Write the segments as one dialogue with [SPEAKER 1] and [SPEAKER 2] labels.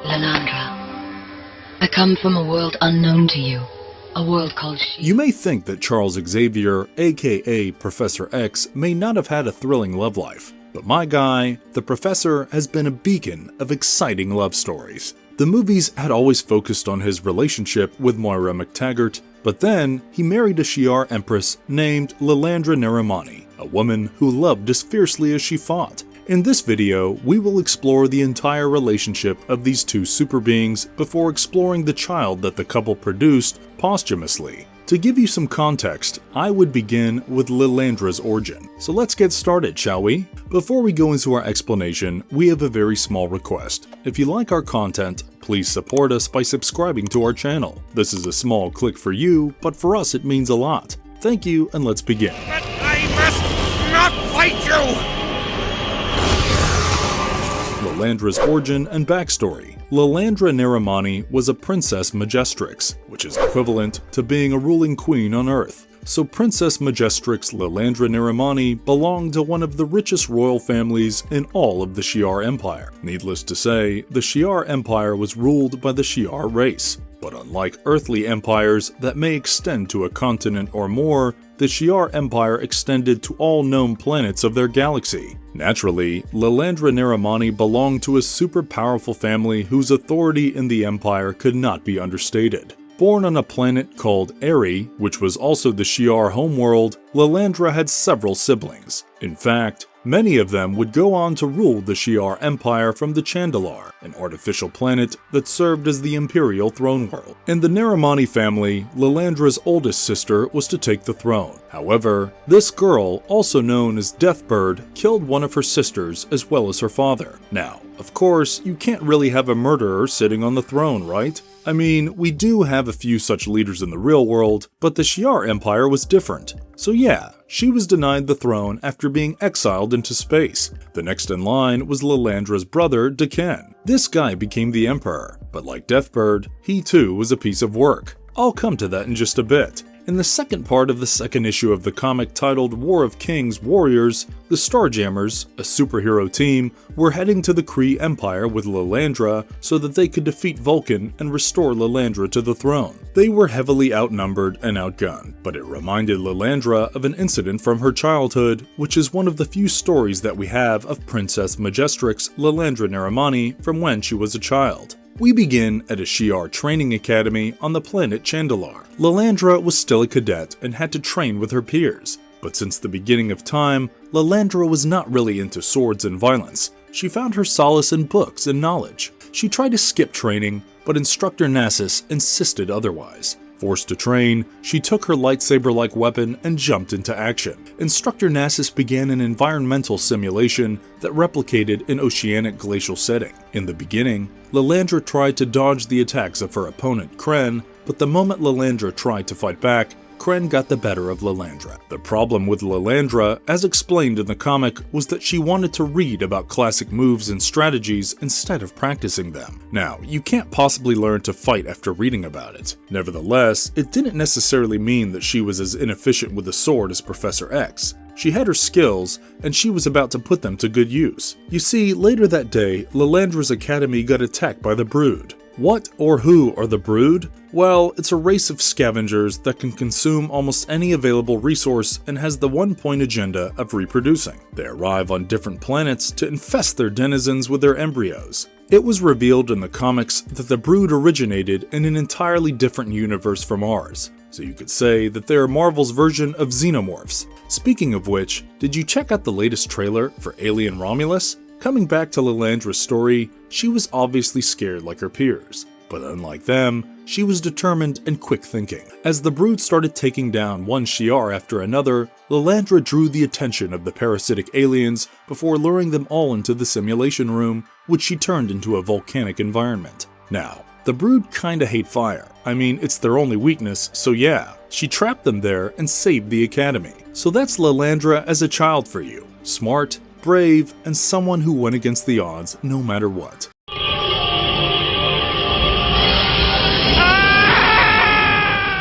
[SPEAKER 1] Lilandra, I come from a world unknown to you, a world called Shi'ar.
[SPEAKER 2] You may think that Charles Xavier, aka Professor X, may not have had a thrilling love life, but my guy, the Professor, has been a beacon of exciting love stories. The movies had always focused on his relationship with Moira McTaggart, but then he married a Shi'ar empress named Lilandra Neramani, a woman who loved as fiercely as she fought. In this video, we will explore the entire relationship of these two super beings before exploring the child that the couple produced posthumously. To give you some context, I would begin with Lilandra's origin. So let's get started, shall we? Before we go into our explanation, we have a very small request. If you like our content, please support us by subscribing to our channel. This is a small click for you, but for us it means a lot. Thank you, and let's begin.
[SPEAKER 3] But I must not fight you!
[SPEAKER 2] Lilandra's origin and backstory. Lilandra Neramani was a Princess Majestrix, which is equivalent to being a ruling queen on Earth. So Princess Majestrix Lilandra Neramani belonged to one of the richest royal families in all of the Shi'ar Empire. Needless to say, the Shi'ar Empire was ruled by the Shi'ar race. But unlike earthly empires that may extend to a continent or more, the Shi'ar Empire extended to all known planets of their galaxy. Naturally, Lilandra Neramani belonged to a super powerful family whose authority in the empire could not be understated. Born on a planet called Eri, which was also the Shi'ar homeworld, Lilandra had several siblings. In fact, many of them would go on to rule the Shi'ar Empire from the Chandalar, an artificial planet that served as the imperial throne world. In the Neramani family, Lilandra's oldest sister was to take the throne. However, this girl, also known as Deathbird, killed one of her sisters as well as her father. Now, of course, you can't really have a murderer sitting on the throne, right? I mean, we do have a few such leaders in the real world, but the Shi'ar Empire was different. So yeah, she was denied the throne after being exiled into space. The next in line was Lilandra's brother, Deken. This guy became the emperor, but like Deathbird, he too was a piece of work. I'll come to that in just a bit. In the second part of the second issue of the comic titled War of Kings Warriors, the Starjammers, a superhero team, were heading to the Kree Empire with Lilandra so that they could defeat Vulcan and restore Lilandra to the throne. They were heavily outnumbered and outgunned, but it reminded Lilandra of an incident from her childhood, which is one of the few stories that we have of Princess Majestrix Lilandra Neramani from when she was a child. We begin at a Shi'ar training academy on the planet Chandalar. Lilandra was still a cadet and had to train with her peers, but since the beginning of time, Lilandra was not really into swords and violence. She found her solace in books and knowledge. She tried to skip training, but Instructor Nasus insisted otherwise. Forced to train, she took her lightsaber-like weapon and jumped into action. Instructor Nasus began an environmental simulation that replicated an oceanic glacial setting. In the beginning, Lilandra tried to dodge the attacks of her opponent, Kren, but the moment Lilandra tried to fight back, Kren got the better of Lilandra. The problem with Lilandra, as explained in the comic, was that she wanted to read about classic moves and strategies instead of practicing them. Now, you can't possibly learn to fight after reading about it. Nevertheless, it didn't necessarily mean that she was as inefficient with a sword as Professor X. She had her skills, and she was about to put them to good use. You see, later that day, Lilandra's academy got attacked by the Brood. What or who are the Brood? Well, it's a race of scavengers that can consume almost any available resource and has the one-point agenda of reproducing. They arrive on different planets to infest their denizens with their embryos. It was revealed in the comics that the Brood originated in an entirely different universe from ours, so you could say that they're Marvel's version of xenomorphs. Speaking of which, did you check out the latest trailer for Alien Romulus? Coming back to Lilandra's story, she was obviously scared like her peers, but unlike them, she was determined and quick-thinking. As the Brood started taking down one Shi'ar after another, Lilandra drew the attention of the parasitic aliens before luring them all into the simulation room, which she turned into a volcanic environment. Now, the Brood kinda hate fire. I mean, it's their only weakness, so yeah. She trapped them there and saved the academy. So that's Lilandra as a child for you. Smart, brave, and someone who went against the odds no matter what.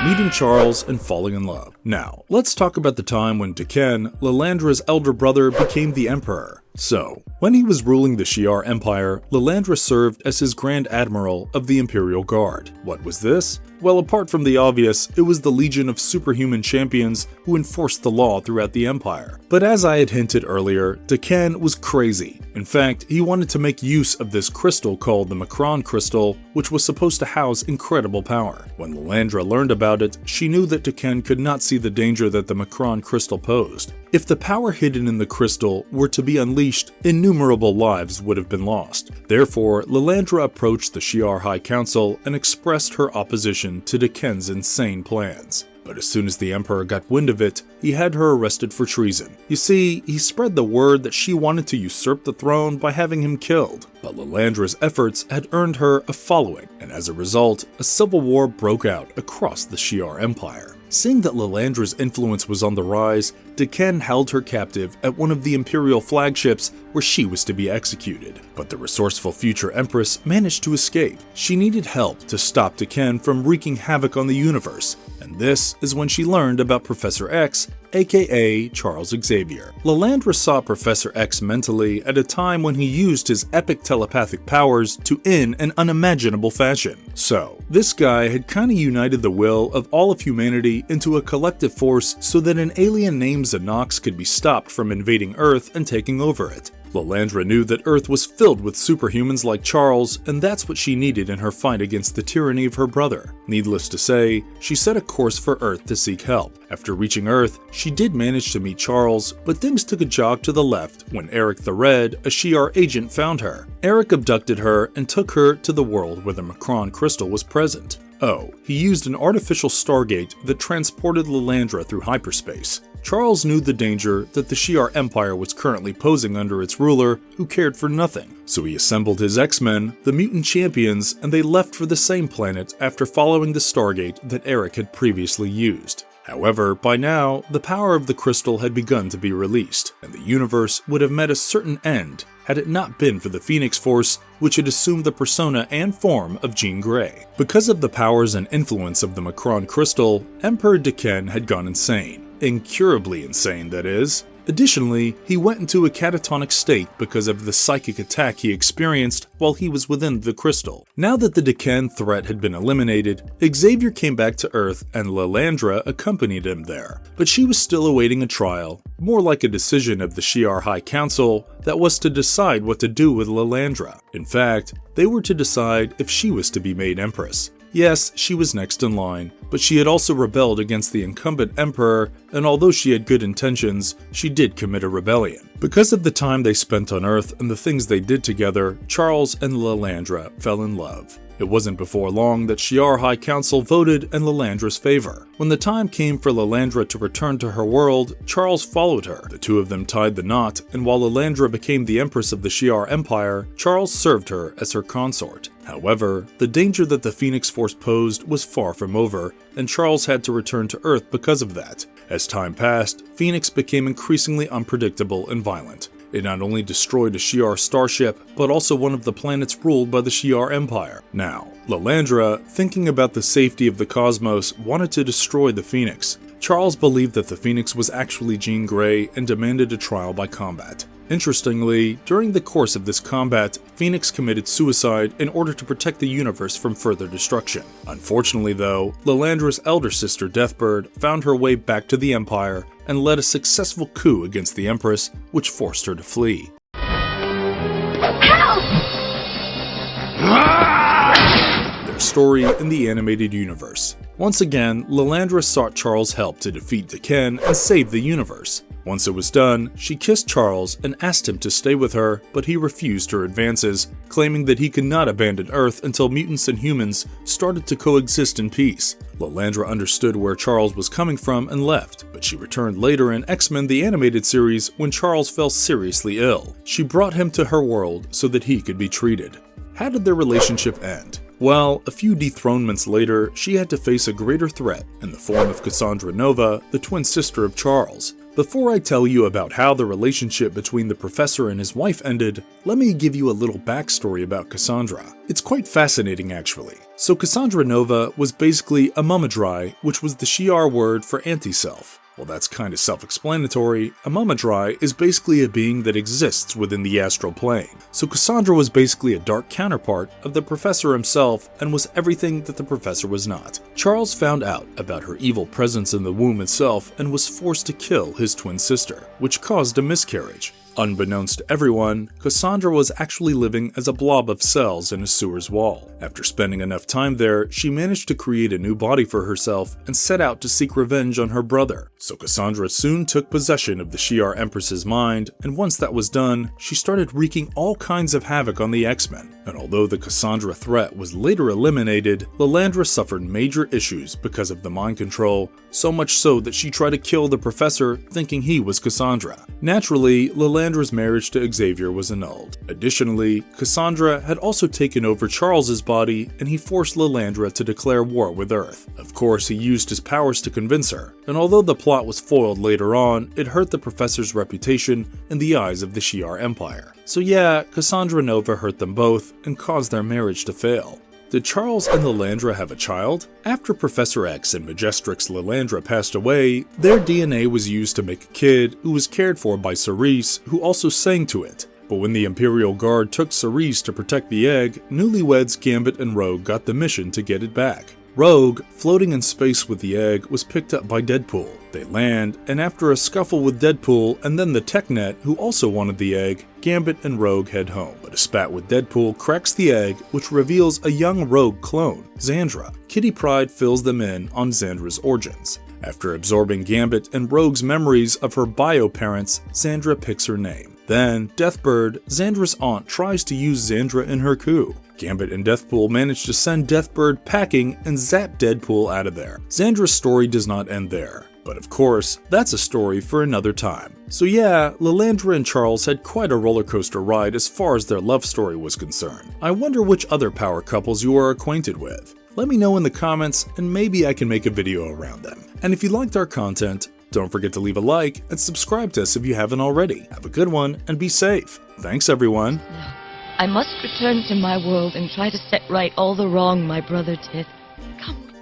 [SPEAKER 2] Meeting Charles and falling in love. Now, let's talk about the time when Deken, Lilandra's elder brother, became the emperor. So, When he was ruling the Shi'ar Empire, Lilandra served as his Grand Admiral of the Imperial Guard. What was this? Well, apart from the obvious, it was the legion of superhuman champions who enforced the law throughout the Empire. But as I had hinted earlier, Daken was crazy. In fact, he wanted to make use of this crystal called the Macron Crystal, which was supposed to house incredible power. When Lilandra learned about it, she knew that Daken could not see the danger that the Macron Crystal posed. If the power hidden in the crystal were to be unleashed, innumerable lives would have been lost. Therefore, Lilandra approached the Shi'ar High Council and expressed her opposition to Daken's insane plans. But as soon as the Emperor got wind of it, he had her arrested for treason. You see, he spread the word that she wanted to usurp the throne by having him killed. But Lilandra's efforts had earned her a following, and as a result, a civil war broke out across the Shi'ar Empire. Seeing that Lilandra's influence was on the rise, Daken held her captive at one of the Imperial flagships where she was to be executed. But the resourceful future Empress managed to escape. She needed help to stop Daken from wreaking havoc on the universe, and this is when she learned about Professor X, aka Charles Xavier. Lilandra saw Professor X mentally at a time when he used his epic telepathic powers to in an unimaginable fashion. So, this guy had kinda united the will of all of humanity into a collective force so that an alien named Xanox could be stopped from invading Earth and taking over it. Lilandra knew that Earth was filled with superhumans like Charles, and that's what she needed in her fight against the tyranny of her brother. Needless to say, she set a course for Earth to seek help. After reaching Earth, she did manage to meet Charles, but things took a jog to the left when Eric the Red, a Shi'ar agent, found her. Eric abducted her and took her to the world where the Macron crystal was present. Oh, he used an artificial stargate that transported Lilandra through hyperspace. Charles knew the danger that the Shi'ar Empire was currently posing under its ruler, who cared for nothing. So he assembled his X-Men, the mutant champions, and they left for the same planet after following the stargate that Eric had previously used. However, by now, the power of the crystal had begun to be released, and the universe would have met a certain end had it not been for the Phoenix Force, which had assumed the persona and form of Jean Grey. Because of the powers and influence of the Macron crystal, Emperor Daken had gone insane. Incurably insane, that is. Additionally, he went into a catatonic state because of the psychic attack he experienced while he was within the crystal. Now that the Daken threat had been eliminated, Xavier came back to Earth and Lilandra accompanied him there. But she was still awaiting a trial, more like a decision of the Shi'ar High Council that was to decide what to do with Lilandra. In fact, they were to decide if she was to be made Empress. Yes, she was next in line, but she had also rebelled against the incumbent emperor, and although she had good intentions, she did commit a rebellion. Because of the time they spent on Earth and the things they did together, Charles and Lilandra fell in love. It wasn't before long that Shi'ar High Council voted in Lilandra's favor. When the time came for Lilandra to return to her world, Charles followed her. The two of them tied the knot, and while Lilandra became the Empress of the Shi'ar Empire, Charles served her as her consort. However, the danger that the Phoenix Force posed was far from over, and Charles had to return to Earth because of that. As time passed, Phoenix became increasingly unpredictable and violent. It not only destroyed a Shi'ar starship, but also one of the planets ruled by the Shi'ar Empire. Now, Lilandra, thinking about the safety of the cosmos, wanted to destroy the Phoenix. Charles believed that the Phoenix was actually Jean Grey and demanded a trial by combat. Interestingly, during the course of this combat, Phoenix committed suicide in order to protect the universe from further destruction. Unfortunately though, Lilandra's elder sister Deathbird found her way back to the Empire and led a successful coup against the Empress, which forced her to flee.
[SPEAKER 1] Help!
[SPEAKER 2] Their story in the animated universe. Once again, Lilandra sought Charles' help to defeat Daken and save the universe. Once it was done, she kissed Charles and asked him to stay with her, but he refused her advances, claiming that he could not abandon Earth until mutants and humans started to coexist in peace. Lilandra understood where Charles was coming from and left, but she returned later in X-Men the Animated Series when Charles fell seriously ill. She brought him to her world so that he could be treated. How did their relationship end? Well, a few dethronements later, she had to face a greater threat in the form of Cassandra Nova, the twin sister of Charles. Before I tell you about how the relationship between the professor and his wife ended, let me give you a little backstory about Cassandra. It's quite fascinating actually. So Cassandra Nova was basically a Mumadrai, which was the Shi'ar word for anti-self. Well, that's kinda self-explanatory. A Mumadrai is basically a being that exists within the astral plane. So Cassandra was basically a dark counterpart of the Professor himself and was everything that the Professor was not. Charles found out about her evil presence in the womb itself and was forced to kill his twin sister, which caused a miscarriage. Unbeknownst to everyone, Cassandra was actually living as a blob of cells in a sewer's wall. After spending enough time there, she managed to create a new body for herself and set out to seek revenge on her brother. So Cassandra soon took possession of the Shi'ar Empress's mind, and once that was done, she started wreaking all kinds of havoc on the X-Men. And although the Cassandra threat was later eliminated, Lilandra suffered major issues because of the mind control, so much so that she tried to kill the Professor thinking he was Cassandra. Naturally, Lilandra's marriage to Xavier was annulled. Additionally, Cassandra had also taken over Charles's body, and he forced Lilandra to declare war with Earth. Of course, he used his powers to convince her, and although the plot was foiled later on, it hurt the Professor's reputation in the eyes of the Shi'ar Empire. So yeah, Cassandra Nova hurt them both and caused their marriage to fail. Did Charles and Lilandra have a child? After Professor X and Majestrix Lilandra passed away, their DNA was used to make a kid who was cared for by Cerise, who also sang to it. But when the Imperial Guard took Cerise to protect the egg, newlyweds Gambit and Rogue got the mission to get it back. Rogue, floating in space with the egg, was picked up by Deadpool. They land, and after a scuffle with Deadpool and then the TechNet, who also wanted the egg, Gambit and Rogue head home. But a spat with Deadpool cracks the egg, which reveals a young Rogue clone, Xandra. Kitty Pryde fills them in on Xandra's origins. After absorbing Gambit and Rogue's memories of her bio-parents, Xandra picks her name. Then, Deathbird, Xandra's aunt, tries to use Xandra in her coup. Gambit and Deathpool manage to send Deathbird packing and zap Deadpool out of there. Xandra's story does not end there. But of course, that's a story for another time. So yeah, Lilandra and Charles had quite a roller coaster ride as far as their love story was concerned. I wonder which other power couples you are acquainted with. Let me know in the comments and maybe I can make a video around them. And if you liked our content, don't forget to leave a like and subscribe to us if you haven't already. Have a good one and be safe. Thanks everyone.
[SPEAKER 1] Now, I must return to my world and try to set right all the wrong my brother did. Come.